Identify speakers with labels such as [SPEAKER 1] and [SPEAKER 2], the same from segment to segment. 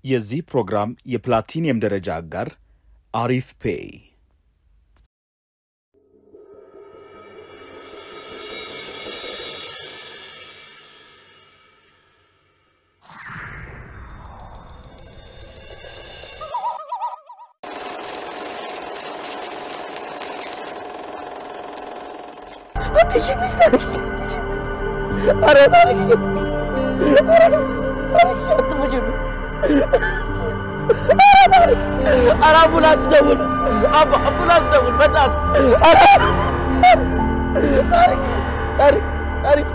[SPEAKER 1] የዚህ ፕሮግራም የፕላቲኒየም ደረጃ አጋር አሪፍ ፔይ
[SPEAKER 2] አራቡላስ ደውል አቡላስ ደውል በጣም ታሪክ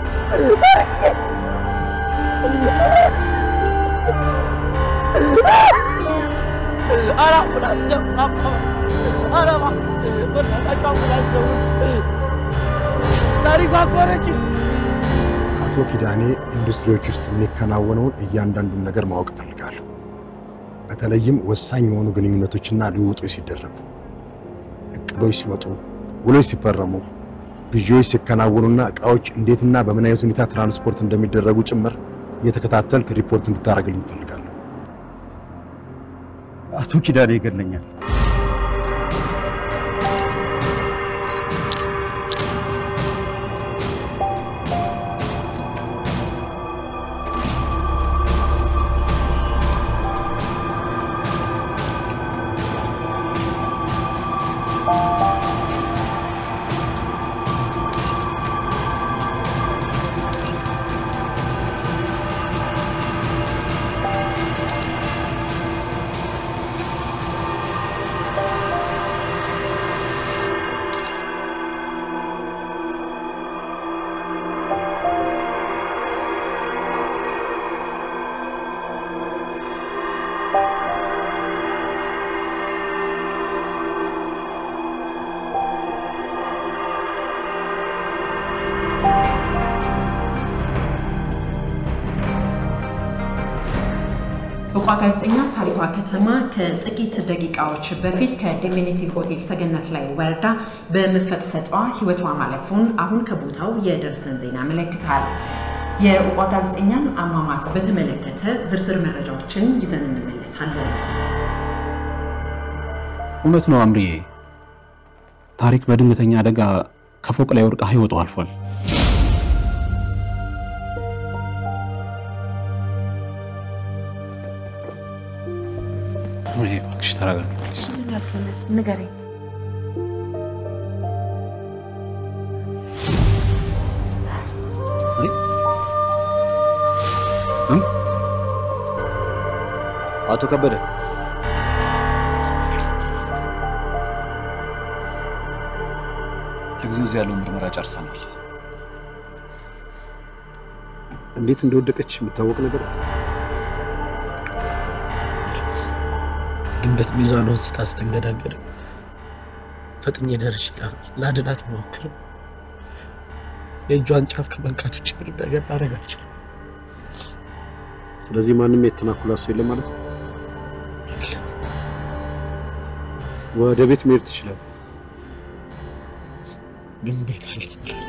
[SPEAKER 2] አራቡላስ ደውል አራባ አራቡላስ ደውል ታሪክ አቆረች
[SPEAKER 3] አቶ ኪዳኔ ኢንዱስትሪዎች ውስጥ የሚከናወነውን እያንዳንዱን ነገር ማወቅ ፈልጋለሁ በተለይም ወሳኝ የሆኑ ግንኙነቶችና ልውውጦች ሲደረጉ እቅዶች ሲወጡ ውሎች ሲፈረሙ ግዢዎች ሲከናወኑና እቃዎች እንዴትና በምን አይነት ሁኔታ ትራንስፖርት እንደሚደረጉ ጭምር እየተከታተልክ ሪፖርት እንድታረግልኝ ፈልጋለሁ
[SPEAKER 4] አቶ ኪዳኔ ይገለኛል
[SPEAKER 5] ጋዜጠኛ ታሪኳ ከተማ ከጥቂት ደቂቃዎች በፊት ከዲቪኒቲ ሆቴል ሰገነት ላይ ወርዳ በመፈጥፈጧ ህይወቷ ማለፉን አሁን ከቦታው የደረሰን ዜና ያመለክታል። የኡቋ ጋዜጠኛን አሟሟት በተመለከተ ዝርዝር መረጃዎችን ይዘን እንመለሳለን።
[SPEAKER 4] እውነት ነው አምሪዬ ታሪክ በድንገተኛ አደጋ ከፎቅ ላይ ወድቃ ህይወቷ አልፏል። ምን እባክሽ ተረጋጊ ፕሊዝ
[SPEAKER 5] ንገረኝ
[SPEAKER 6] አቶ ከበደ
[SPEAKER 7] ለጊዜው እዚህ ያለው ምርመራ ጨርሰናል
[SPEAKER 3] እንዴት እንደወደቀች የምታወቅ ነገር
[SPEAKER 2] ድንገት ሚዛኗን ስታስተንገዳገድ ፈጥኜ ደርሼ ላድናት ሞክር የእጇን ጫፍ ከመንካት ውጭ ምንም ነገር ማድረግ አልችልም
[SPEAKER 3] ስለዚህ ማንም የተናኩላት ሰው የለም ማለት ነው ወደ ቤት መሄድ ትችላለህ
[SPEAKER 2] ግን ቤት አልችልም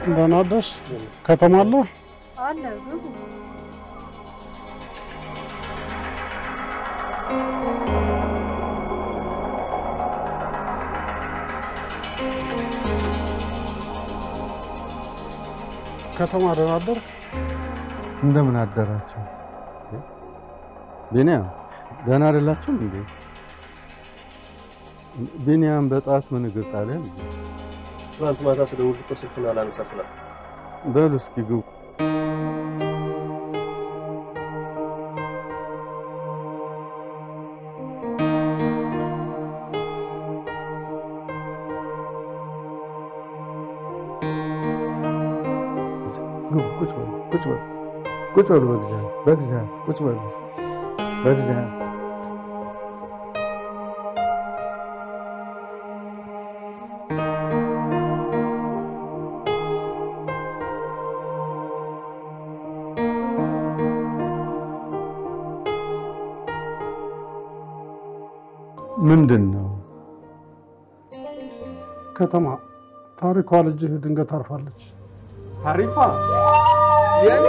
[SPEAKER 8] ደህና አደርሽ? ከተማ አለ?
[SPEAKER 9] አለ
[SPEAKER 8] ከተማ ደህና አደር?
[SPEAKER 10] እንደምን አደራችሁ? ቢኒያም ደህና አይደላችሁም እንዴ? ቢኒያም በጣት ምን እግር ጣለህ?
[SPEAKER 2] ትናንት ማታ ስደውል እኮ ስልኩን አላነሳ ስላለ
[SPEAKER 10] በሉ እስኪ ግቡ። ቁጭ በሉ በእግዚአብሔር ቁጭ በሉ በእግዚአብሔር። ምንድን ነው?
[SPEAKER 8] ከተማ ታሪኳ ልጅህ ድንገት አርፋለች።
[SPEAKER 10] ታሪኳ የኔ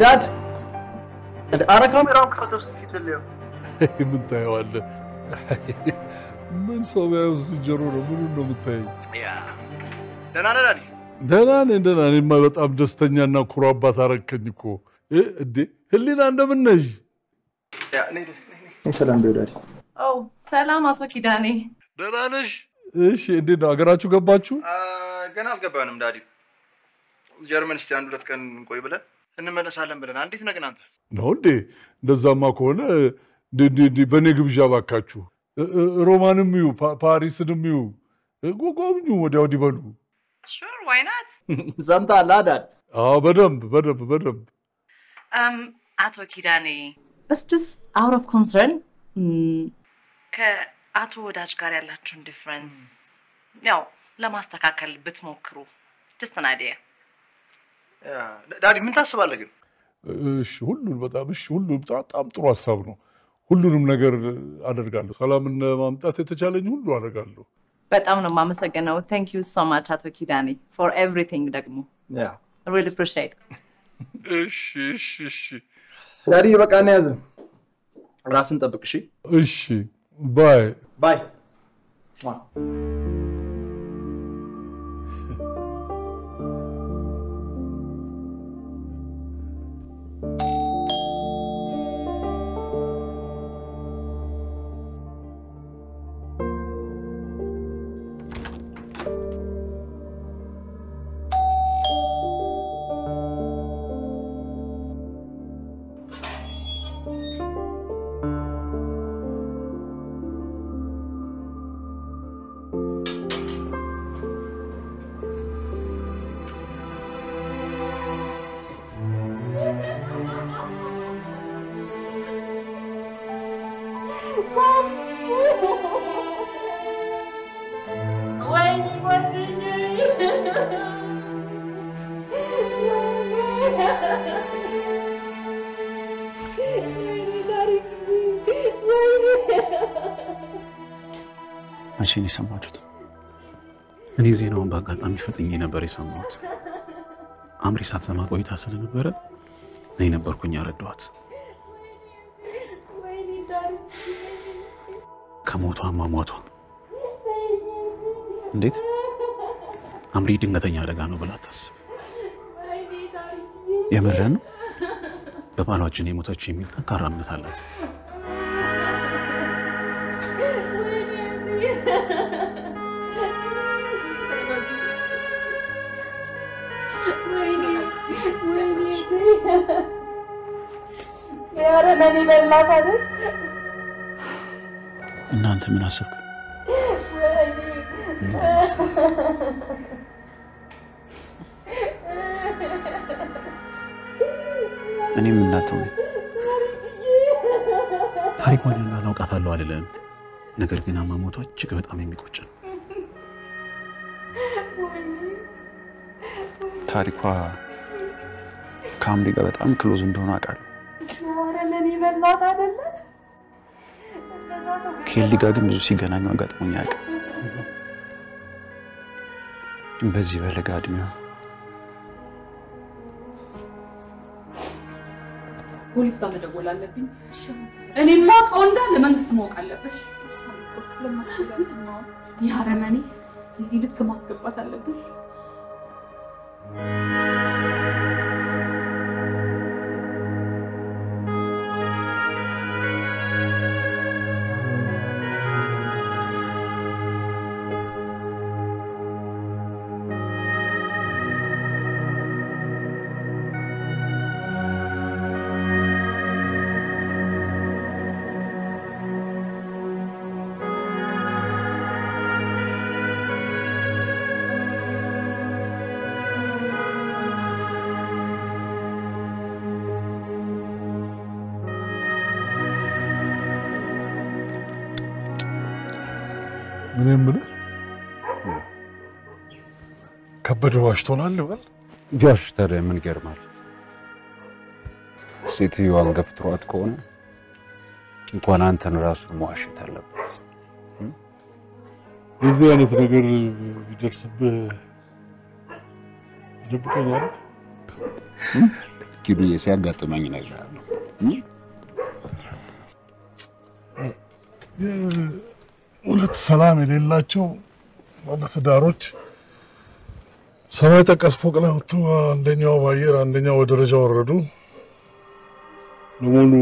[SPEAKER 2] ዳድ አረ ካሜራውን ከፈተው እስኪ ፊት ልየው።
[SPEAKER 11] ምን ታየዋለህ? ምን ሰው ያው ጀሮ ነው። ምን ነው የምታየው?
[SPEAKER 2] ደህና ነህ ዳዲ?
[SPEAKER 11] ደህና ነኝ። እኔማ በጣም ደስተኛና ኩሩ አባት አደረከኝ እኮ። እንዴ ህሊና እንደምን ነሽ?
[SPEAKER 2] ሰላም ነው ዳዲ።
[SPEAKER 9] ሰላም አቶ ኪዳኔ።
[SPEAKER 11] ደህና ነሽ? እሺ እንዴት ነው አገራችሁ ገባችሁ?
[SPEAKER 2] ገና አልገባንም ዳዲ። ጀርመን እስቲ አንድ ሁለት ቀን እንቆይ ብለን እንመለሳለን ብለን። እንዴት ነህ ግን አንተ?
[SPEAKER 11] ነው እንዴ? እንደዛማ ከሆነ በኔ ግብዣ ባካችሁ ሮማንም ይዩ ፓሪስንም ይዩ ጎብኙ፣ ወዲያ ወዲህ በሉ።
[SPEAKER 9] Sure, why not?
[SPEAKER 2] ሰምተሃል ዳድ?
[SPEAKER 11] አዎ በደንብ
[SPEAKER 9] አቶ ኪዳኔ It's just out of concern. ከአቶ ወዳጅ ጋር ያላችሁን ዲፈረንስ ያው ለማስተካከል ብትሞክሩ just an idea.
[SPEAKER 2] ዳዲ ምን ታስባለህ ግን?
[SPEAKER 11] እሺ ሁሉን በጣም ጥሩ ሐሳብ ነው። ሁሉንም ነገር አደርጋለሁ። ሰላምን ማምጣት የተቻለኝ ሁሉ አደርጋለሁ።
[SPEAKER 9] በጣም ነው የማመሰግነው። Thank you so much አቶ ኪዳኔ for everything ደግሞ.
[SPEAKER 2] Yeah.
[SPEAKER 9] I really appreciate.
[SPEAKER 11] እሺ
[SPEAKER 2] ዳዲ በቃ ነው ያዘ። ራስን ጠብቅ እሺ?
[SPEAKER 11] እሺ ባይ።
[SPEAKER 4] መቼ ነው የሰማችሁት? እኔ ዜናውን በአጋጣሚ ፈጥኜ ነበር የሰማሁት። አምሪ ሳትሰማ ቆይታ ስለነበረ እኔ ነበርኩኝ ያረዳኋት። ከሞቷ ማሟቷ እንዴት አምሪ ድንገተኛ አደጋ ነው ብላ ታስብ። የምረን በባሏችን የሞተችው የሚል ጠንካራ እምነት አላት። እናንተ ምን አሰብክ? እኔም እናተው ታሪኳን እናውቃታለሁ አይደለም ነገር ግን አማሞቷ እጅግ በጣም የሚቆጭ ነው ታሪኳ ከአምሪ ጋር በጣም ክሎዝ እንደሆነ አውቃለሁ
[SPEAKER 12] ማረለኔ በላት አይደለ
[SPEAKER 4] ከሊ ጋር ግን ብዙ ሲገናኙ አጋጥሞኝ አያውቅም በዚህ በለጋ እድሜዋ
[SPEAKER 12] ፖሊስ ጋር መደወል አለብኝ እኔማ ሰው እንዳለ መንግስት ማወቅ አለበት ያረመኔ እዚህ ልክ ማስገባት አለብኝ
[SPEAKER 11] ምን የምልህ ከበደ ዋሽቶናል በል
[SPEAKER 4] ቢያሽ ታዲያ ምን ይገርማል ሴትዮዋን ገፍትሯት ከሆነ እንኳን አንተን ራሱን መዋሸት አለበት
[SPEAKER 11] እዚህ አይነት ነገር ቢደርስብህ ደብቀኛል
[SPEAKER 4] ኪዱ ሲያጋጥመኝ እነግርሃለሁ
[SPEAKER 11] ሁለት ሰላም የሌላቸው ባለትዳሮች ሰማይ ጠቀስ ፎቅ ላይ ወጥቶ አንደኛው ባየር አንደኛው ወደረጃ ወረዱ ለሞኑ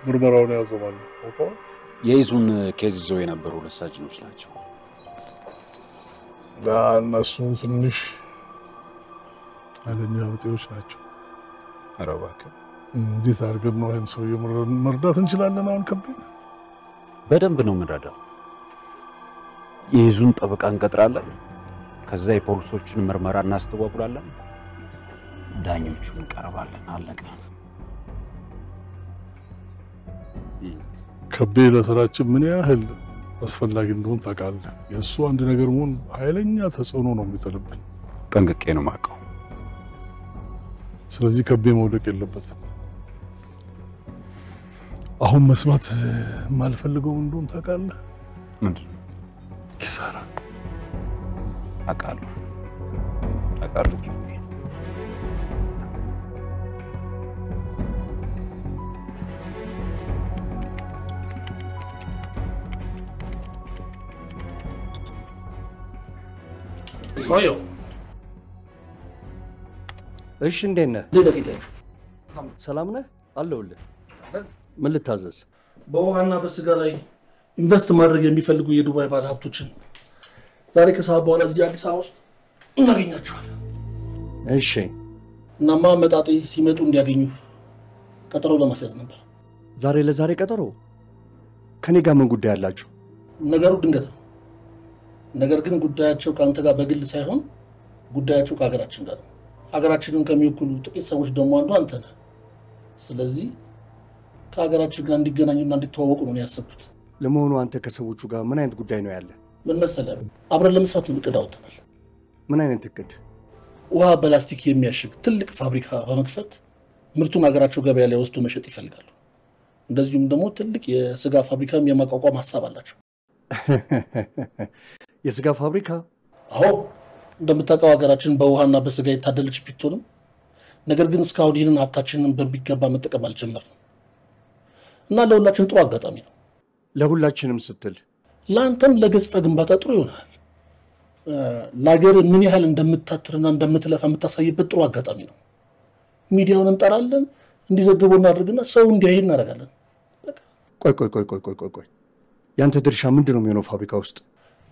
[SPEAKER 11] ምርመራውን ያዘው ማለት ነው
[SPEAKER 4] የይዙን ኬዝ ይዘው የነበሩ ለሳጅኖች ናቸው
[SPEAKER 11] እነሱ ትንሽ አለኛ ወጤዎች ናቸው
[SPEAKER 4] ኧረ እባክህ
[SPEAKER 11] እንዴት አድርገን ነው ይሄን ሰው መርዳት እንችላለን አሁን ከበደ
[SPEAKER 4] በደንብ ነው የምንረዳው የይዙን ጠበቃ እንቀጥራለን ከዛ የፖሊሶችን ምርመራ እናስተዋውራለን ዳኞቹን እንቀርባለን አለቀ
[SPEAKER 11] ከበደ ለስራችን ምን ያህል አስፈላጊ እንደሆነ ታውቃለህ የእሱ አንድ ነገር መሆን ኃይለኛ ተጽዕኖ ነው የሚጥልብን
[SPEAKER 4] ጠንቅቄ ነው የማውቀው
[SPEAKER 11] ስለዚህ ከበደ መውደቅ የለበትም አሁን መስማት ማልፈልገው እንደሆነ ታውቃለህ
[SPEAKER 4] ምንድን
[SPEAKER 11] ኪሳራ
[SPEAKER 4] አውቃለሁ
[SPEAKER 13] ሶዮ
[SPEAKER 14] እሺ እንዴት ነህ
[SPEAKER 13] ለደቂቃ
[SPEAKER 14] ሰላም ነህ አለሁልህ ምን ልታዘዝ
[SPEAKER 13] በውሃና በስጋ ላይ ኢንቨስት ማድረግ የሚፈልጉ የዱባይ ባለ ሀብቶችን ዛሬ ከሰዓት በኋላ እዚህ አዲስ አበባ ውስጥ እናገኛቸዋለን
[SPEAKER 14] እሺ
[SPEAKER 13] እናማ መጣጤ ሲመጡ እንዲያገኙ ቀጠሮ ለማስያዝ ነበር
[SPEAKER 14] ዛሬ ለዛሬ ቀጠሮ ከኔ ጋር ምን ጉዳይ አላችሁ
[SPEAKER 13] ነገሩ ድንገት ነው ነገር ግን ጉዳያቸው ካንተ ጋር በግል ሳይሆን ጉዳያቸው ከሀገራችን ጋር ነው ሀገራችንን ከሚወክሉ ጥቂት ሰዎች ደግሞ አንዱ አንተ ነህ ስለዚህ ከሀገራችን ጋር እንዲገናኙና እንዲተዋወቁ ነው ያሰብኩት
[SPEAKER 14] ለመሆኑ አንተ ከሰዎቹ ጋር ምን አይነት ጉዳይ ነው ያለ
[SPEAKER 13] ምን መሰለህ አብረን ለመስራት እቅድ አውጥተናል
[SPEAKER 14] ምን አይነት እቅድ
[SPEAKER 13] ውሃ በላስቲክ የሚያሽግ ትልቅ ፋብሪካ በመክፈት ምርቱን ሀገራቸው ገበያ ላይ ወስዶ መሸጥ ይፈልጋሉ እንደዚሁም ደግሞ ትልቅ የስጋ ፋብሪካም የማቋቋም ሐሳብ አላቸው
[SPEAKER 14] የስጋ ፋብሪካ
[SPEAKER 13] አዎ እንደምታውቀው ሀገራችን በውሃና በስጋ የታደለች ቢሆንም ነገር ግን እስካሁን ይህንን ሀብታችንን በሚገባ መጠቀም አልጀመርንም እና ለሁላችን ጥሩ አጋጣሚ ነው
[SPEAKER 14] ለሁላችንም ስትል
[SPEAKER 13] ለአንተም ለገጽታ ግንባታ ጥሩ ይሆናል ለሀገር ምን ያህል እንደምታትርና እንደምትለፋ የምታሳይበት ጥሩ አጋጣሚ ነው ሚዲያውን እንጠራለን እንዲዘግበው እናድርግና ሰው እንዲያይ እናደርጋለን
[SPEAKER 14] ቆይ ያንተ ድርሻ ምንድነው የሚሆነው ፋብሪካ ውስጥ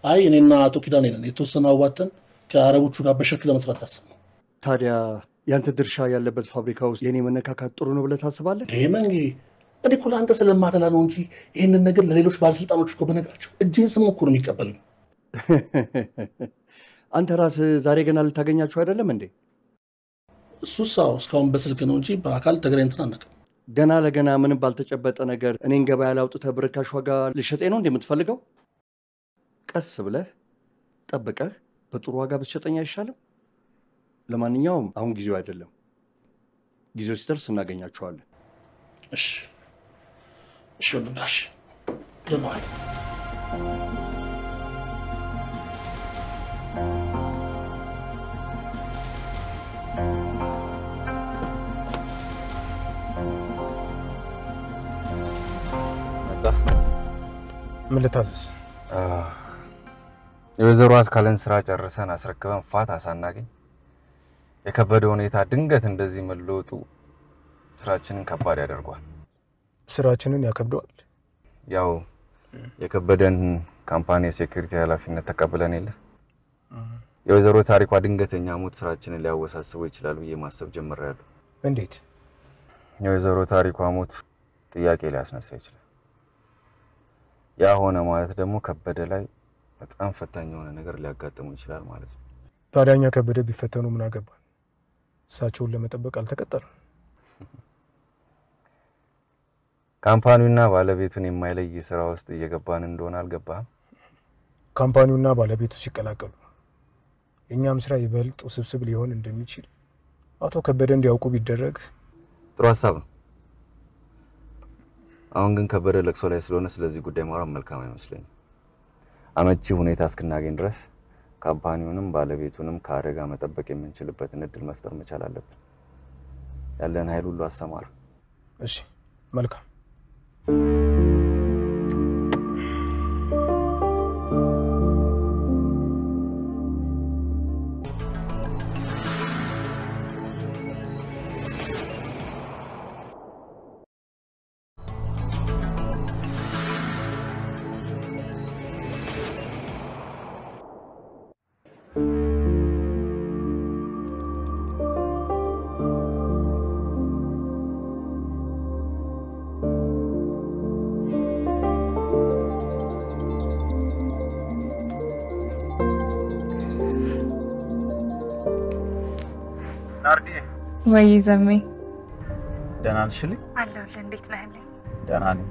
[SPEAKER 13] አይ እኔና አቶ ኪዳኔ ነን የተወሰነ አዋተን ከአረቦቹ ጋር በሽርክ ለመስራት ያሰብነው
[SPEAKER 14] ታዲያ ያንተ ድርሻ ያለበት ፋብሪካ ውስጥ የኔ መነካካት ጥሩ ነው ብለህ ታስባለህ
[SPEAKER 13] መንጌ እኔ እኮ ለአንተ ስለማደላ ነው እንጂ ይህንን ነገር ለሌሎች ባለስልጣኖች እኮ በነገራቸው እጅህን ስም እኮ ነው የሚቀበሉኝ
[SPEAKER 14] አንተ ራስህ ዛሬ ገና ልታገኛቸው አይደለም እንዴ?
[SPEAKER 13] እሱሳው እስካሁን በስልክ ነው እንጂ በአካል ተገናኝተን አናውቅም።
[SPEAKER 14] ገና ለገና ምንም ባልተጨበጠ ነገር እኔን ገበያ ላውጥተህ በርካሽ ዋጋ ልሸጠኝ ነው እንደምትፈልገው? ቀስ ብለህ ጠብቀህ በጥሩ ዋጋ ብትሸጠኝ አይሻልም? ለማንኛውም አሁን ጊዜው አይደለም። ጊዜው ሲደርስ እናገኛቸዋለን።
[SPEAKER 13] እሺ እሺ ወንድምሽ ለማል
[SPEAKER 15] ምን ልታዘዝ?
[SPEAKER 16] የወይዘሮ አስካለን ስራ ጨርሰን አስረክበን ፋታ ሳናገኝ የከበደ ሁኔታ ድንገት እንደዚህ መለወጡ ስራችንን ከባድ ያደርጓል።
[SPEAKER 15] ስራችንን ያከብደዋል።
[SPEAKER 16] ያው የከበደን ካምፓኒ ሴኩሪቲ ኃላፊነት ተቀበለን የለ የወይዘሮ ታሪኳ ድንገተኛ ሞት ስራችንን ሊያወሳስበው ይችላል ብዬ ማሰብ ጀምሬያለሁ።
[SPEAKER 15] እንዴት?
[SPEAKER 16] የወይዘሮ ታሪኳ ሞት ጥያቄ ሊያስነሳ ይችላል። ያ ሆነ ማለት ደግሞ ከበደ ላይ በጣም ፈታኝ የሆነ ነገር ሊያጋጥሙ ይችላል ማለት ነው።
[SPEAKER 15] ታዲያኛ ከበደ ቢፈተኑ ምን አገባን? እሳቸውን ለመጠበቅ አልተቀጠለም።
[SPEAKER 16] ካምፓኒውና ባለቤቱን የማይለይ ስራ ውስጥ እየገባን እንደሆነ አልገባህም?
[SPEAKER 15] ካምፓኒውና ባለቤቱ ሲቀላቀሉ የኛም ስራ ይበልጥ ውስብስብ ሊሆን እንደሚችል አቶ ከበደ እንዲያውቁ ቢደረግ
[SPEAKER 16] ጥሩ ሐሳብ ነው። አሁን ግን ከበደ ለቅሶ ላይ ስለሆነ ስለዚህ ጉዳይ ማውራት መልካም አይመስለኝም። አመቺ ሁኔታ እስክናገኝ ድረስ ካምፓኒውንም ባለቤቱንም ከአደጋ መጠበቅ የምንችልበትን እድል መፍጠር መቻል አለብን። ያለን ኃይል ሁሉ አሰማር።
[SPEAKER 15] እሺ መልካም።
[SPEAKER 17] ወይ ዘሜ
[SPEAKER 1] ደህና ነሽልኝ?
[SPEAKER 17] አለሁልህ። እንዴት ነህልኝ?
[SPEAKER 1] ደህና ነኝ።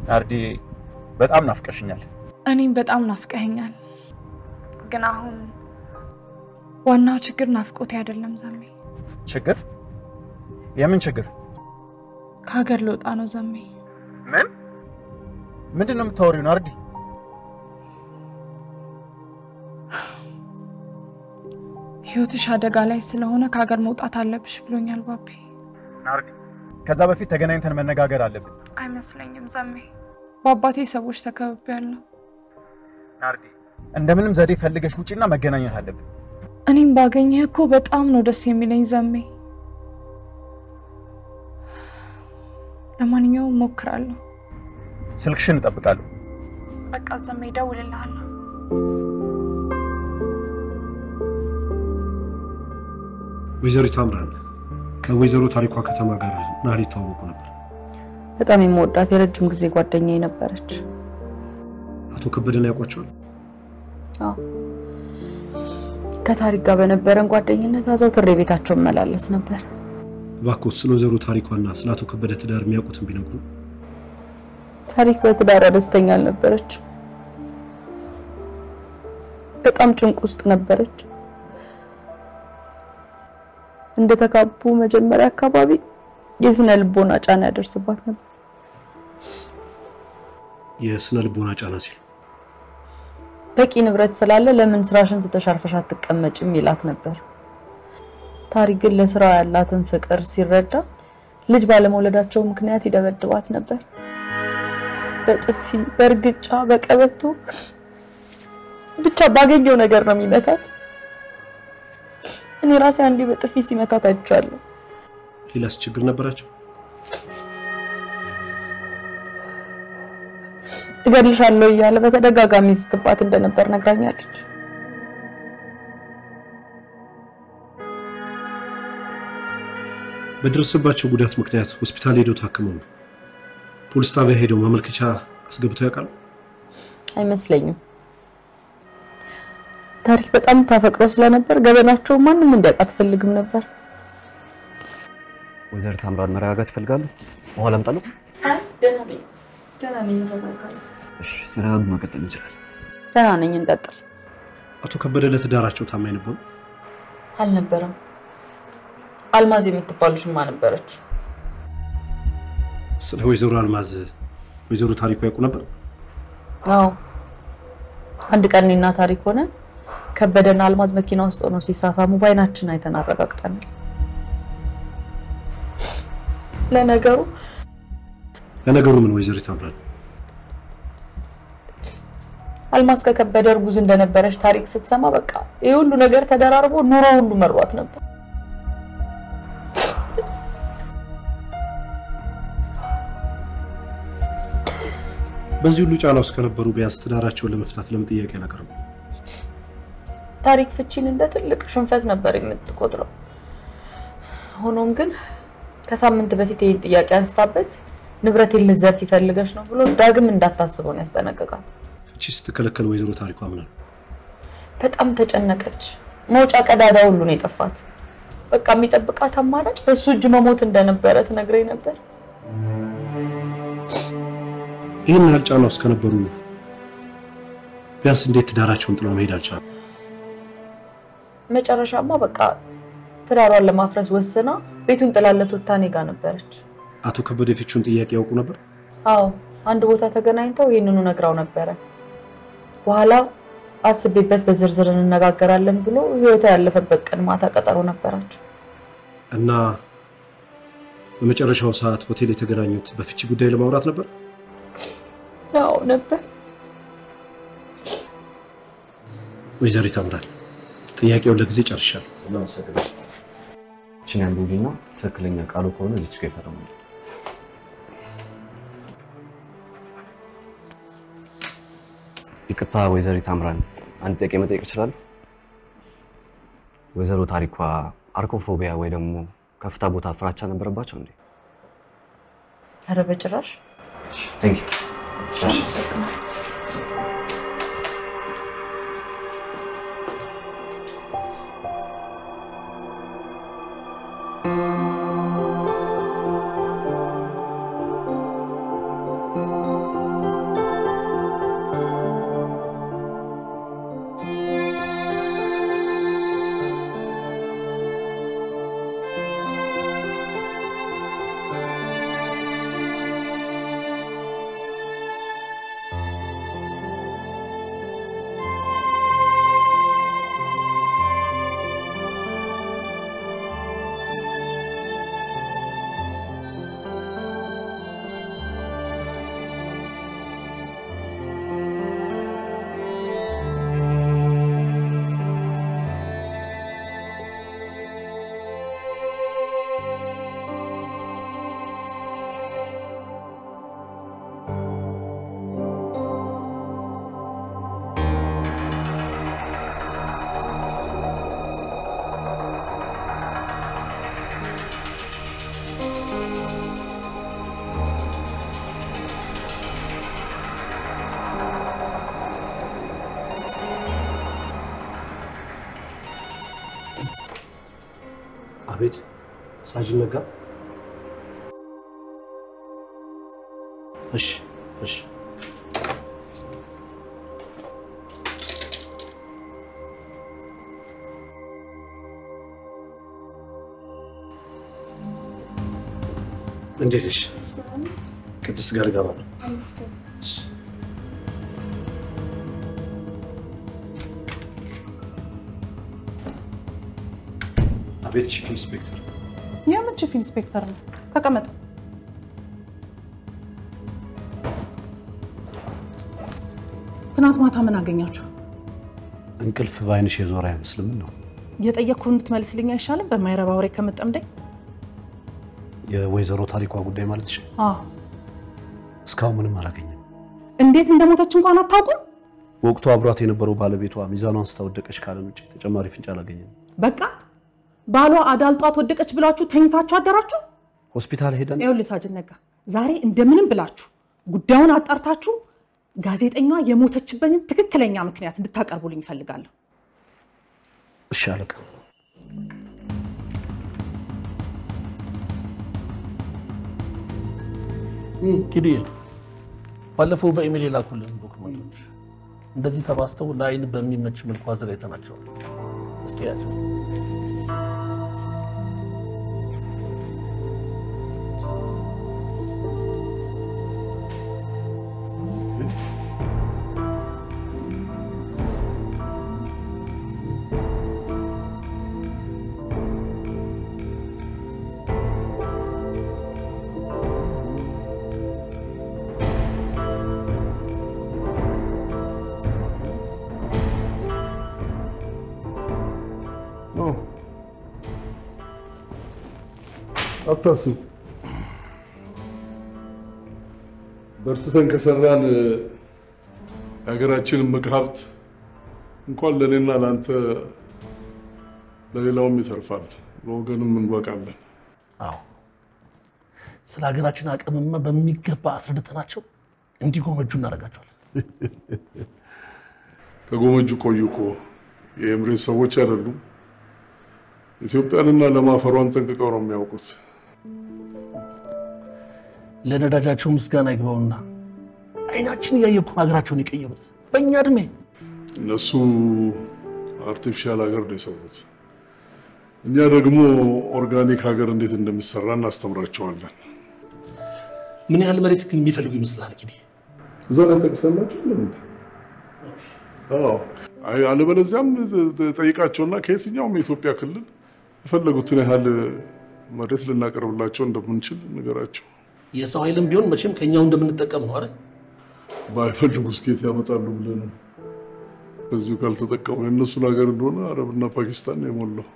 [SPEAKER 1] ናርዲ በጣም ናፍቀሽኛል።
[SPEAKER 17] እኔም በጣም ናፍቀኸኛል። ግን አሁን ዋናው ችግር ናፍቆቴ አይደለም ዘሜ።
[SPEAKER 1] ችግር? የምን ችግር?
[SPEAKER 17] ከሀገር ልወጣ ነው ዘሜ።
[SPEAKER 1] ምን? ምንድነው የምታወሪው ናርዲ?
[SPEAKER 17] ህይወትሽ አደጋ ላይ ስለሆነ ከሀገር መውጣት አለብሽ ብሎኛል ባቢ።
[SPEAKER 1] ናርዲ ከዛ በፊት ተገናኝተን መነጋገር አለብን።
[SPEAKER 17] አይመስለኝም ዘሜ። በአባቴ ሰዎች ተከብቤያለሁ።
[SPEAKER 1] ናርዲ እንደምንም ዘዴ ፈልገሽ ውጪና መገናኘት አለብን።
[SPEAKER 17] እኔም ባገኘህ እኮ በጣም ነው ደስ የሚለኝ ዘሜ። ለማንኛውም ሞክራለሁ።
[SPEAKER 1] ስልክሽን እጠብቃለሁ።
[SPEAKER 17] በቃ ዘሜ እደውልልሃለሁ።
[SPEAKER 3] ወይዘሪት አምራን ከወይዘሮ ታሪኳ ከተማ ጋር ናሊ ተዋወቁ ነበር።
[SPEAKER 18] በጣም የምወዳት የረጅም ጊዜ ጓደኛዬ ነበረች።
[SPEAKER 3] አቶ ከበደን ያውቋቸዋል?
[SPEAKER 18] አዎ፣ ከታሪክ ጋር በነበረን ጓደኝነት አዘውትሬ ቤታቸው መላለስ ነበር።
[SPEAKER 3] እባክዎት ስለ ወይዘሮ ታሪኳና ስለ አቶ ከበደ ትዳር የሚያውቁትን ቢነግሩ።
[SPEAKER 18] ታሪክ በትዳሯ ደስተኛ አልነበረች። በጣም ጭንቅ ውስጥ ነበረች። እንደተጋቡ መጀመሪያ አካባቢ የስነ ልቦና ጫና ያደርስባት ነበር።
[SPEAKER 3] የስነ ልቦና ጫና ሲል
[SPEAKER 18] በቂ ንብረት ስላለ ለምን ስራሽን ተተሻርፈሽ አትቀመጭም ይላት ነበር። ታሪክ ግን ለስራው ያላትን ፍቅር ሲረዳ ልጅ ባለመውለዳቸው ምክንያት ይደበድባት ነበር። በጥፊ፣ በርግጫ፣ በቀበቶ ብቻ ባገኘው ነገር ነው የሚመታት። እኔ ራሴ አንዴ በጥፊ ሲመታት አይቻለሁ።
[SPEAKER 3] ሌላስ ችግር ነበራቸው?
[SPEAKER 18] እገልሻለሁ እያለ በተደጋጋሚ ስትባት እንደነበር ነግራኛለች።
[SPEAKER 3] በደረሰባቸው ጉዳት ምክንያት ሆስፒታል ሄደው ታክመው ነው ፖሊስ ጣቢያ ሄደው ማመልከቻ አስገብተው ያውቃሉ?
[SPEAKER 18] አይመስለኝም። ታሪክ በጣም ታፈቅረው ስለነበር ገበናቸው ማንንም እንዲያውቅ አትፈልግም ነበር።
[SPEAKER 6] ወይዘሮ ታምራን መረጋጋት ይፈልጋሉ? በኋላ አምጣለሁ።
[SPEAKER 18] ደህና ነኝ ተባባልን።
[SPEAKER 6] እሺ ሲራብ መቀጠል እንችላለን።
[SPEAKER 18] ደህና ነኝ እንቀጥል።
[SPEAKER 14] አቶ ከበደ ለትዳራቸው ታማኝ ነበሩ?
[SPEAKER 18] አልነበረም። አልማዝ የምትባል ልጅማ ነበረች።
[SPEAKER 14] ስለ ወይዘሮ አልማዝ ወይዘሮ ታሪኩ ያውቁ ነበር?
[SPEAKER 18] አዎ አንድ ቀን እኔና ታሪክ ሆነ ከበደና አልማዝ መኪና ውስጥ ሆነው ሲሳሳሙ ባይናችን አይተን አረጋግጠናል። ለነገሩ
[SPEAKER 14] ምን ወይዘሮ ታምራን
[SPEAKER 18] አልማዝ ከከበደ እርጉዝ እንደነበረች ታሪክ ስትሰማ በቃ ይሄ ሁሉ ነገር ተደራርቦ ኑሮ ሁሉ መርዋት ነበር።
[SPEAKER 14] በዚህ ሁሉ ጫና ውስጥ ከነበሩ ቢያንስ ትዳራቸውን ለመፍታት ለምን ጥያቄ አላቀረቡ?
[SPEAKER 18] ታሪክ ፍቺን እንደ ትልቅ ሽንፈት ነበር የምትቆጥረው። ሆኖም ግን ከሳምንት በፊት ይሄን ጥያቄ አንስታበት ንብረቴን ልዘርፍ ይፈልገሽ ነው ብሎ ዳግም እንዳታስበው ነው ያስጠነቀቃት።
[SPEAKER 14] ፍቺ ስትከለከል ወይዘሮ ታሪኩ አምናሉ?
[SPEAKER 18] በጣም ተጨነቀች። መውጫ ቀዳዳ ሁሉ ነው የጠፋት። በቃ የሚጠብቃት አማራጭ በሱ እጅ መሞት እንደነበረ ትነግረኝ ነበር።
[SPEAKER 14] ይሄን ያህል ጫና ውስጥ ከነበሩ ቢያንስ እንዴት ትዳራቸውን ጥለው መሄድ አልቻሉ?
[SPEAKER 18] መጨረሻማ በቃ ትዳሯን ለማፍረስ ወስና ቤቱን ጥላለት ወጣ እኔ ጋር ነበረች።
[SPEAKER 14] አቶ ከበደ ፍቺውን ጥያቄ ያውቁ ነበር?
[SPEAKER 18] አዎ አንድ ቦታ ተገናኝተው ይሄንኑ ነግራው ነበረ። በኋላ አስቤበት በዝርዝር እንነጋገራለን ብሎ ህይወቷ ያለፈበት ቀን ማታ ቀጠሮ ነበራቸው።
[SPEAKER 14] እና በመጨረሻው ሰዓት ሆቴል የተገናኙት በፍቺ ጉዳይ ለማውራት ነበር?
[SPEAKER 18] አዎ ነበር።
[SPEAKER 14] ወይዘሮ ታምራን ጥያቄውን ለጊዜ ጨርሻለሁ።
[SPEAKER 6] እናመሰግናለን። እቺን ያንዱና ትክክለኛ ቃሉ ከሆነ እዚች ጋር ይፈርማል። ይቅርታ ወይዘሮ ታምራን አንድ ጥያቄ መጠየቅ ይችላል? ወይዘሮ ታሪኳ አርኮፎቢያ ወይ ደግሞ ከፍታ ቦታ ፍራቻ ነበረባቸው እንዴ?
[SPEAKER 18] ኧረ በጭራሽ።
[SPEAKER 6] ቴንክ ዩ።
[SPEAKER 14] አቤት ሳጅን ነጋ። እሺ እንዴት ነሽ? ቅድስት ጋር ገባ ነው። አቤት ቺፍ ኢንስፔክተር።
[SPEAKER 12] የምን ቺፍ ኢንስፔክተር ነው? ተቀመጥ። ትናንት ማታ ምን አገኛችሁ?
[SPEAKER 14] እንቅልፍ ባይንሽ የዞረ አይመስልም ነው?
[SPEAKER 12] የጠየቅኩህን እንድትመልስልኝ አይሻልም? በማይረባ ወሬ ከመጠምደኝ።
[SPEAKER 14] የወይዘሮ ታሪኳ ጉዳይ ማለትሽ?
[SPEAKER 12] አዎ።
[SPEAKER 14] እስካሁን ምንም አላገኘም።
[SPEAKER 12] እንዴት እንደሞተች እንኳን አታውቁም?
[SPEAKER 14] ወቅቱ አብሯት የነበረው ባለቤቷ ሚዛኗን ስታወደቀች ካለን ውጭ ተጨማሪ ፍንጭ አላገኘም።
[SPEAKER 12] በቃ ባሏ አዳልጧት ወደቀች ብላችሁ ተኝታችሁ አደራችሁ?
[SPEAKER 14] ሆስፒታል ሄደን
[SPEAKER 12] ይኸውልህ ሳጅን ነጋ፣ ዛሬ እንደምንም ብላችሁ ጉዳዩን አጣርታችሁ ጋዜጠኛዋ የሞተችበትን ትክክለኛ ምክንያት እንድታቀርቡልኝ እፈልጋለሁ።
[SPEAKER 13] እሺ አለቃ። እንግዲህ ባለፈው በኢሜል የላኩልን ዶክመንቶች እንደዚህ ተባስተው ለአይን በሚመች መልኩ አዘጋጅተናቸዋል። እስኪ ያቸው።
[SPEAKER 11] አታስብ። በርትተን ከሰራን የሀገራችንን እምቅ ሀብት እንኳን ለእኔና ለአንተ ለሌላውም ይተርፋል፣ ለወገንም እንበቃለን።
[SPEAKER 13] አዎ፣ ስለ ሀገራችን አቅምማ በሚገባ አስረድተናቸው እንዲጎመጁ እናደርጋቸዋለን።
[SPEAKER 11] ከጎመጁ ቆዩ እኮ የኤምሬት ሰዎች አይደሉም። ኢትዮጵያንና ለማፈሯን ጠንቅቀው ነው የሚያውቁት።
[SPEAKER 13] ለነዳጃቸው ምስጋና ይግባውና አይናችን እያየ እኮ ሀገራቸውን የቀየሩት በእኛ እድሜ።
[SPEAKER 11] እነሱ አርቲፊሻል ሀገር ነው የሰሩት። እኛ ደግሞ ኦርጋኒክ ሀገር እንዴት እንደሚሰራ እናስተምራቸዋለን።
[SPEAKER 13] ምን ያህል መሬት ግን የሚፈልጉ ይመስላል? እንግዲህ
[SPEAKER 11] እዛ ላይ ጠቅሰናቸው ለምን? አዎ፣ አለበለዚያም ጠይቃቸውና ከየትኛውም የኢትዮጵያ ክልል የፈለጉትን ያህል መሬት ልናቀርብላቸው እንደምንችል ንገራቸው።
[SPEAKER 13] የሰው ኃይልም ቢሆን መቼም ከኛው እንደምንጠቀም ነው አይደል?
[SPEAKER 11] ባይፈልጉ እስኬት ያመጣሉ ብለህ ነው። በዚሁ ካልተጠቀሙ የእነሱን ሀገር እንደሆነ አረብና ፓኪስታን ነው የሞላው።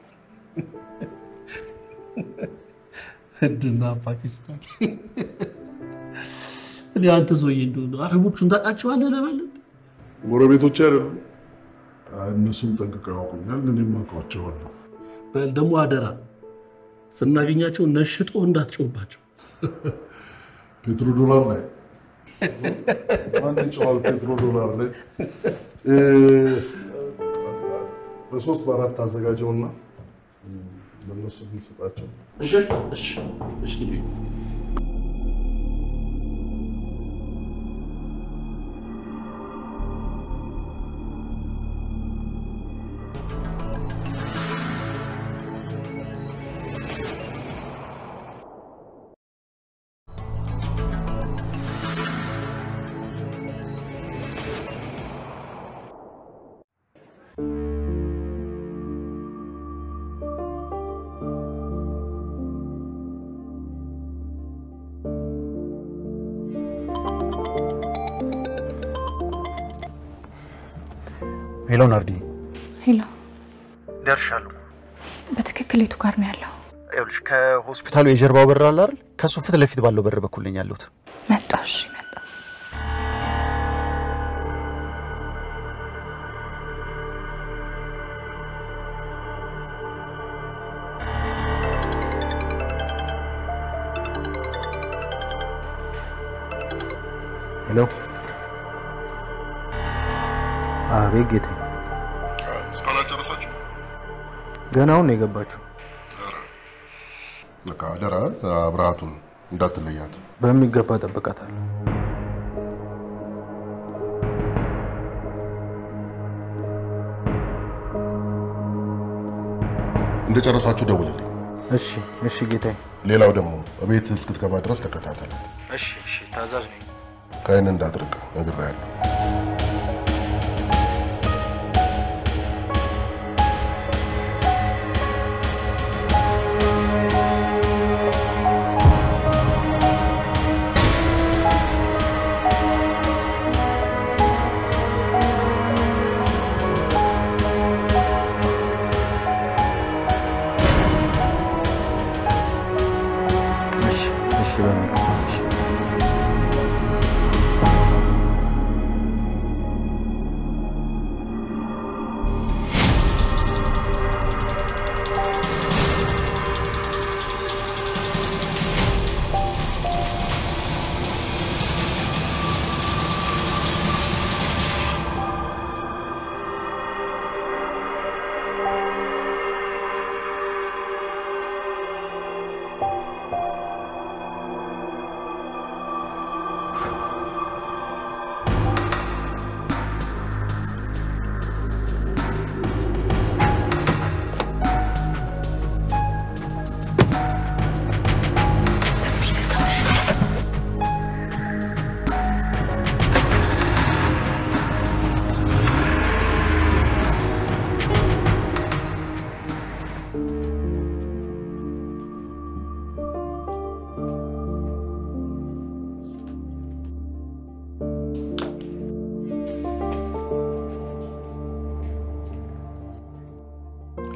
[SPEAKER 13] ህንድና ፓኪስታን። እኔ አንተ ሰውዬ እንደሆነ አረቦቹን ታውቃቸዋለህ ለበለጠ?
[SPEAKER 11] ጎረቤቶች አይደሉም? እነሱም ጠንቅቀው ያውቁኛል፣ እኔም አውቃቸዋለሁ።
[SPEAKER 13] በል ደግሞ አደራ ስናገኛቸው ነሽጦ እንዳትጮህባቸው።
[SPEAKER 11] ፔትሮ ዶላር ላይ አንድ ጨዋል ፔትሮ ዶላር ላይ በሶስት በአራት አዘጋጀውና ለነሱ ልስጣቸው።
[SPEAKER 13] እሺ እሺ እሺ።
[SPEAKER 1] ሄሎ ናርዲ።
[SPEAKER 17] ሄሎ።
[SPEAKER 1] ደርሻለሁ።
[SPEAKER 17] በትክክል የቱ ጋር ነው ያለው?
[SPEAKER 1] ይኸውልሽ ከሆስፒታሉ የጀርባው በር አለ አይደል? ከሱ ፊት ለፊት ባለው በር በኩል ነኝ ያለሁት።
[SPEAKER 17] መጣሁ። እሺ መጣሁ።
[SPEAKER 15] ሄሎ። አቤት ጌታዬ።
[SPEAKER 3] ስራውን አልጨረሳችሁ?
[SPEAKER 15] ገና አሁን ነው የገባችሁ?
[SPEAKER 3] በቃ አደራ አብራቱን እንዳትለያት።
[SPEAKER 15] በሚገባ ጠብቃታለሁ።
[SPEAKER 3] እንደጨረሳችሁ ደውልልኝ።
[SPEAKER 15] እሺ እሺ ጌታዬ።
[SPEAKER 3] ሌላው ደግሞ እቤት እስክትገባ ድረስ ተከታተላት።
[SPEAKER 1] እሺ እሺ፣ ታዛዥ ነኝ።
[SPEAKER 3] ከአይን እንዳትርቅ ነግሬሃለሁ።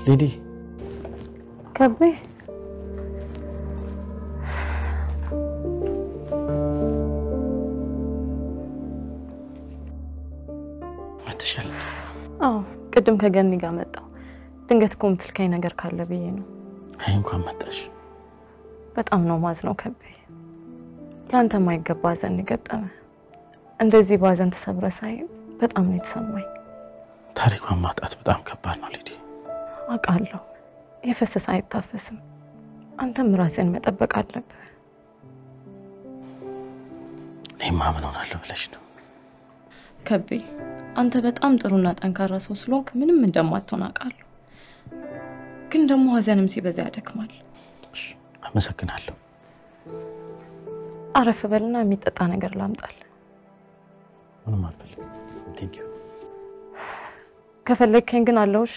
[SPEAKER 4] ሊዲ
[SPEAKER 18] ከቤ
[SPEAKER 4] መተሻል?
[SPEAKER 18] አዎ ቅድም ከገኒ ጋር መጣው። ድንገት እኮ የምትልከኝ ነገር ካለ ብዬ ነው።
[SPEAKER 4] አይ እንኳን መጣሽ።
[SPEAKER 18] በጣም ነው ማዝነው ከቤ። ላንተ ማይገባ ሐዘን ገጠመ። እንደዚህ ባዘን ተሰብረ ሳይ በጣም ነው የተሰማኝ።
[SPEAKER 4] ታሪኳን ማጣት በጣም ከባድ ነው ሊዲ።
[SPEAKER 18] አውቃለሁ። የፈሰሰ አይታፈስም። አንተም ራስህን መጠበቅ አለብህ።
[SPEAKER 4] እኔማ ምን ሆናለሁ ብለሽ ነው?
[SPEAKER 18] ከቤ አንተ በጣም ጥሩና ጠንካራ ሰው ስለሆንክ ምንም እንደማትሆን አውቃለሁ። ግን ደግሞ ሐዘንም ሲበዛ ያደክማል።
[SPEAKER 4] አመሰግናለሁ።
[SPEAKER 18] አረፍ በልና የሚጠጣ ነገር ላምጣል።
[SPEAKER 4] ምንም አልፈልግም። ቴንክ ዩ።
[SPEAKER 18] ከፈለግከኝ ግን አለው። እሺ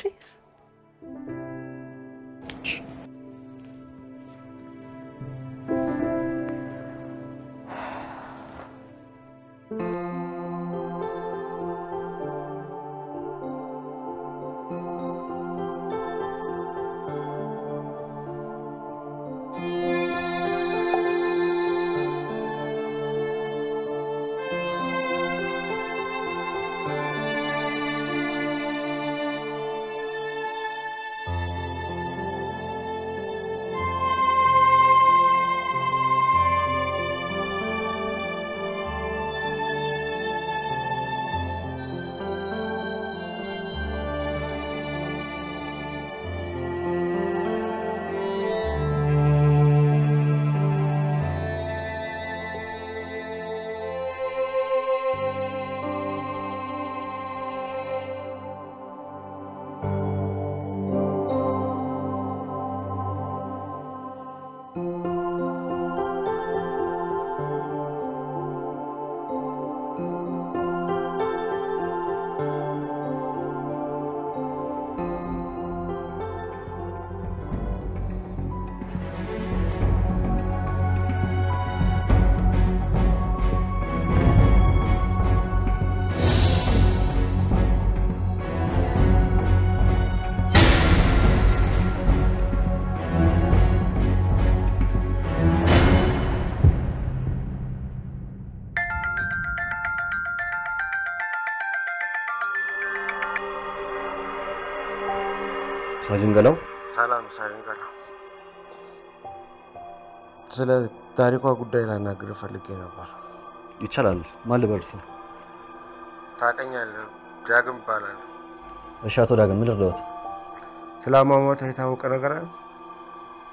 [SPEAKER 6] ሳጅን ገላው
[SPEAKER 19] ሰላም ሳጅን ገላው። ስለ ታሪኳ ጉዳይ ላናግር ፈልጌ ነበር።
[SPEAKER 6] ይቻላል። ማን ልበል? ሰው
[SPEAKER 19] ታውቀኛለህ? ዳግም እባላለሁ።
[SPEAKER 6] እሺ አቶ ዳግም ምን ልርዳዎት?
[SPEAKER 19] ስለ አሟሟቷ የታወቀ ነገር አለ?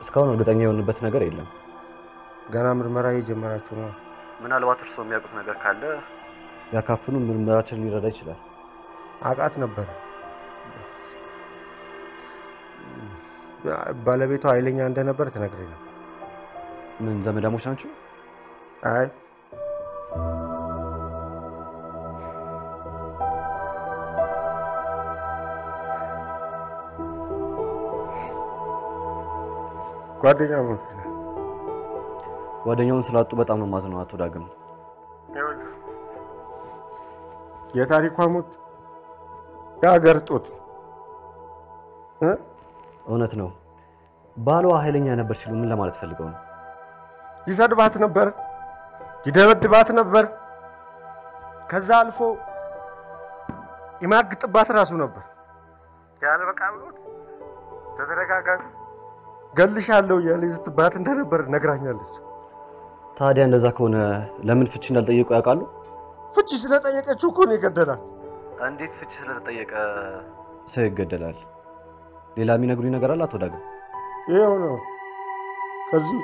[SPEAKER 6] እስካሁን እርግጠኛ የሆንበት ነገር የለም።
[SPEAKER 19] ገና ምርመራ እየጀመራችሁ ነው?
[SPEAKER 6] ምናልባት እርስዎ የሚያውቁት ነገር ካለ ያካፍሉን፣ ምርመራችን ሊረዳ ይችላል።
[SPEAKER 19] አውቃት ነበር። ባለቤቷ ኃይለኛ እንደነበር ትነግረኝ ነበር።
[SPEAKER 6] ምን ዘመዳሞች ናቸው?
[SPEAKER 19] አይ ጓደኛሞች።
[SPEAKER 6] ጓደኛውን ስላጡ በጣም ነው ማዝነው አቶ ዳግም።
[SPEAKER 19] የታሪኳ ሞት የሀገር ጦት
[SPEAKER 6] እውነት ነው። ባሏ ኃይለኛ ነበር ሲሉ ምን ለማለት ፈልገው ነው?
[SPEAKER 19] ይሰድባት ነበር፣ ይደበድባት ነበር፣ ከዛ አልፎ ይማግጥባት ራሱ ነበር። ያለ በቃ ብሎት ተደረጋጋሚ ገልሻለሁ እያለ ይዝትባት እንደነበር ነግራኛለች።
[SPEAKER 6] ታዲያ እንደዛ ከሆነ ለምን ፍቺ እንዳልጠየቁ ያውቃሉ?
[SPEAKER 19] ፍቺ ስለጠየቀችው እኮ ነው የገደላት።
[SPEAKER 6] እንዴት ፍቺ ስለተጠየቀ ሰው ይገደላል? ሌላ የሚነግሩኝ ነገር አለ አቶ ዳግም?
[SPEAKER 19] ይሄው ነው። ከዚህ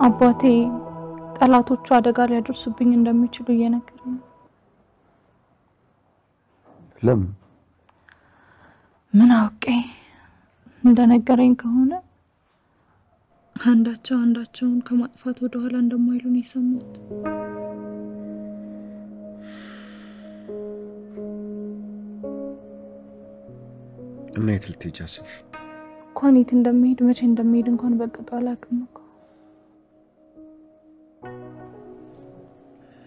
[SPEAKER 17] አባቴ ጠላቶቹ አደጋ ሊያደርሱብኝ እንደሚችሉ እየነገረኝ ነው።
[SPEAKER 11] ለምን?
[SPEAKER 17] ምን አውቄ? እንደነገረኝ ከሆነ አንዳቸውን ከማጥፋት ወደ ኋላ እንደማይሉ ነው የሰማሁት።
[SPEAKER 3] እና የት ልትሄጂ አሰብሽ?
[SPEAKER 17] እንኳን የት እንደምሄድ መቼ እንደምሄድ እንኳን በቅጡ አላውቅም እኮ።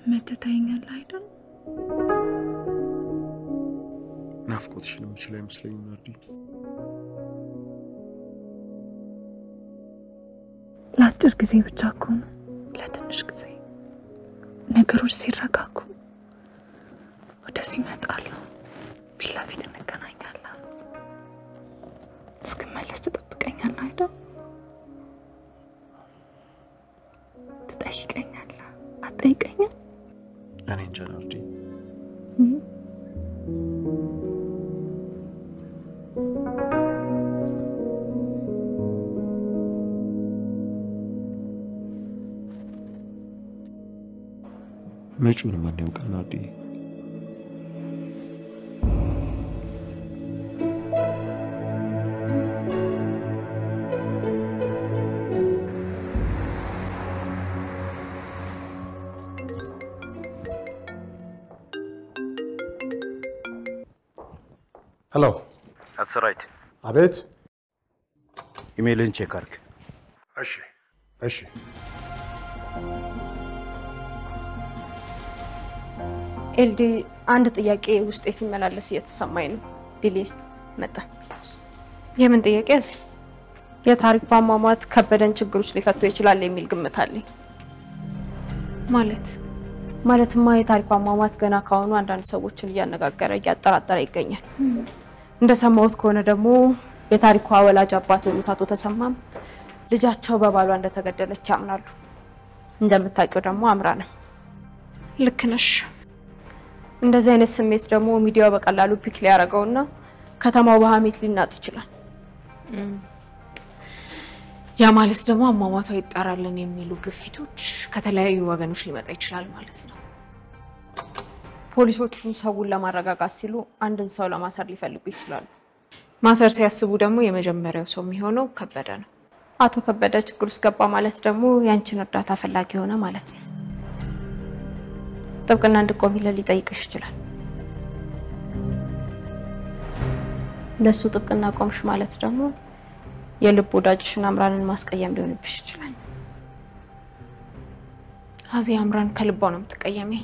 [SPEAKER 17] መተታኛለህ አይደል?
[SPEAKER 3] ናፍቆትሽን የምችል አይመስለኝም ናርዲ።
[SPEAKER 17] ለአጭር ጊዜ ብቻ እኮ ነው፣ ለትንሽ ጊዜ ነገሮች ሲረጋጉ ወደዚህ እመጣለሁ። ፊት ለፊት እንገናኛለን። እስክመለስ ትጠብቀኛለህ አይደል? ትጠይቀኛለህ አትጠይቀኝም?
[SPEAKER 3] እኔ እንጃ ናርዲ። መጪውን ማን ያውቃል ናርዲ? ሄሎ
[SPEAKER 16] That's right.
[SPEAKER 3] አቤት።
[SPEAKER 16] ኢሜይልን ቼክ አድርግ።
[SPEAKER 3] እሺ እሺ።
[SPEAKER 20] ኤልዲ አንድ ጥያቄ ውስጤ ሲመላለስ እየተሰማኝ ነው። ዲሊ መጣ።
[SPEAKER 17] የምን ጥያቄ?
[SPEAKER 20] የታሪክ ማሟሟት ከበደን ችግር ውስጥ ሊከቶ ይችላል የሚል ግምት አለኝ። ማለትማ የታሪክ ማሟሟት ገና ካሁኑ አንዳንድ ሰዎችን እያነጋገረ እያጠራጠረ ይገኛል። እንደሰማሁት ከሆነ ደግሞ የታሪኳ ወላጅ አባት የሆኑት አቶ ተሰማም ልጃቸው በባሏ እንደተገደለች ያምናሉ። እንደምታውቂው ደግሞ አምራና
[SPEAKER 17] ልክ ነሽ።
[SPEAKER 20] እንደዚህ አይነት ስሜት ደግሞ ሚዲያው በቀላሉ ፒክ ሊያረጋውና ከተማው በሐሜት ሊናጥ ይችላል።
[SPEAKER 17] ያ ማለት ደግሞ አሟሟቷ ይጣራልን የሚሉ ግፊቶች ከተለያዩ ወገኖች ሊመጣ ይችላል ማለት ነው።
[SPEAKER 20] ፖሊሶቹ ሰውን ለማረጋጋት ሲሉ አንድን ሰው ለማሰር ሊፈልጉ ይችላሉ።
[SPEAKER 17] ማሰር ሲያስቡ ደግሞ የመጀመሪያው ሰው የሚሆነው ከበደ ነው።
[SPEAKER 20] አቶ ከበደ ችግር ውስጥ ገባ ማለት ደግሞ ያንቺን እርዳታ ፈላጊ ሆነ ማለት ነው። ጥብቅና እንድቆሚለት ሊጠይቅሽ ይችላል። ለሱ ጥብቅና ቆምሽ ማለት ደግሞ የልብ ወዳጅሽን አምራንን ማስቀየም ሊሆንብሽ ይችላል።
[SPEAKER 17] አዚ አምራን ከልቧ ነው የምትቀየመኝ።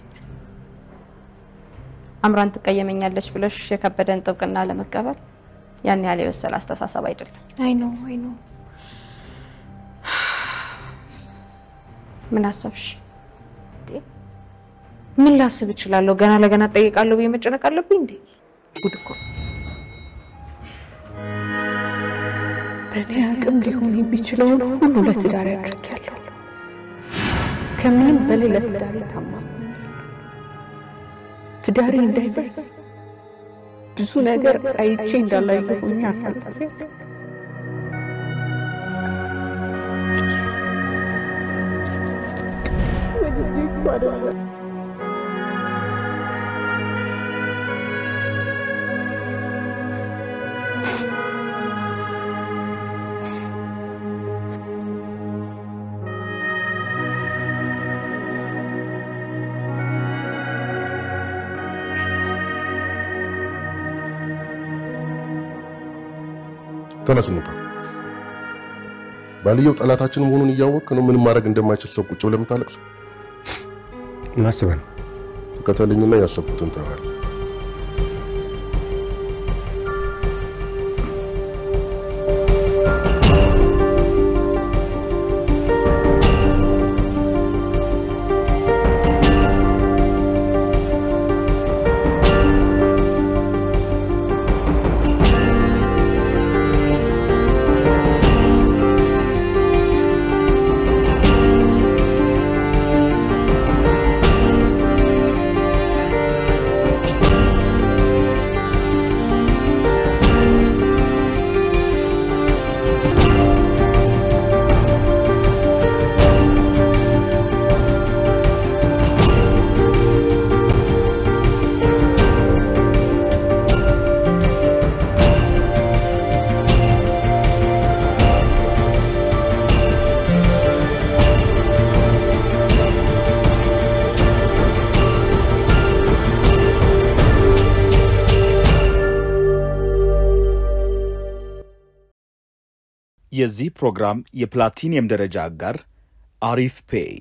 [SPEAKER 20] አምራን ትቀየመኛለች ብለሽ የከበደን ጥብቅና ለመቀበል ያን ያለ የበሰለ አስተሳሰብ አይደለም።
[SPEAKER 17] አይ ኖ
[SPEAKER 20] ምን አሰብሽ?
[SPEAKER 17] ምን ላስብ እችላለሁ? ገና ለገና ጠይቃለሁ ብዬ መጨነቅ አለብኝ እንዴ? ጉድ እኮ
[SPEAKER 12] በእኔ አቅም ሊሆን የሚችለውን ሁሉ ለትዳር አድርጌያለሁ። ከምንም በላይ ለትዳር ታማኝ ትዳሬ እንዳይፈርስ ብዙ ነገር አይቼ እንዳላየሁኝ አሳልፌ ወዲጄ እኮ አይደለም
[SPEAKER 21] ተነሱ እንውጣ። ባልየው ጠላታችን መሆኑን እያወቅክ ነው ምንም ማድረግ እንደማይችል ሰው ቁጭ ብለህ የምታለቅሰው?
[SPEAKER 3] ማስበን
[SPEAKER 21] ተከተለኝና ያሰብኩትን ታያለህ።
[SPEAKER 5] የዚህ ፕሮግራም የፕላቲኒየም ደረጃ አጋር አሪፍ ፔይ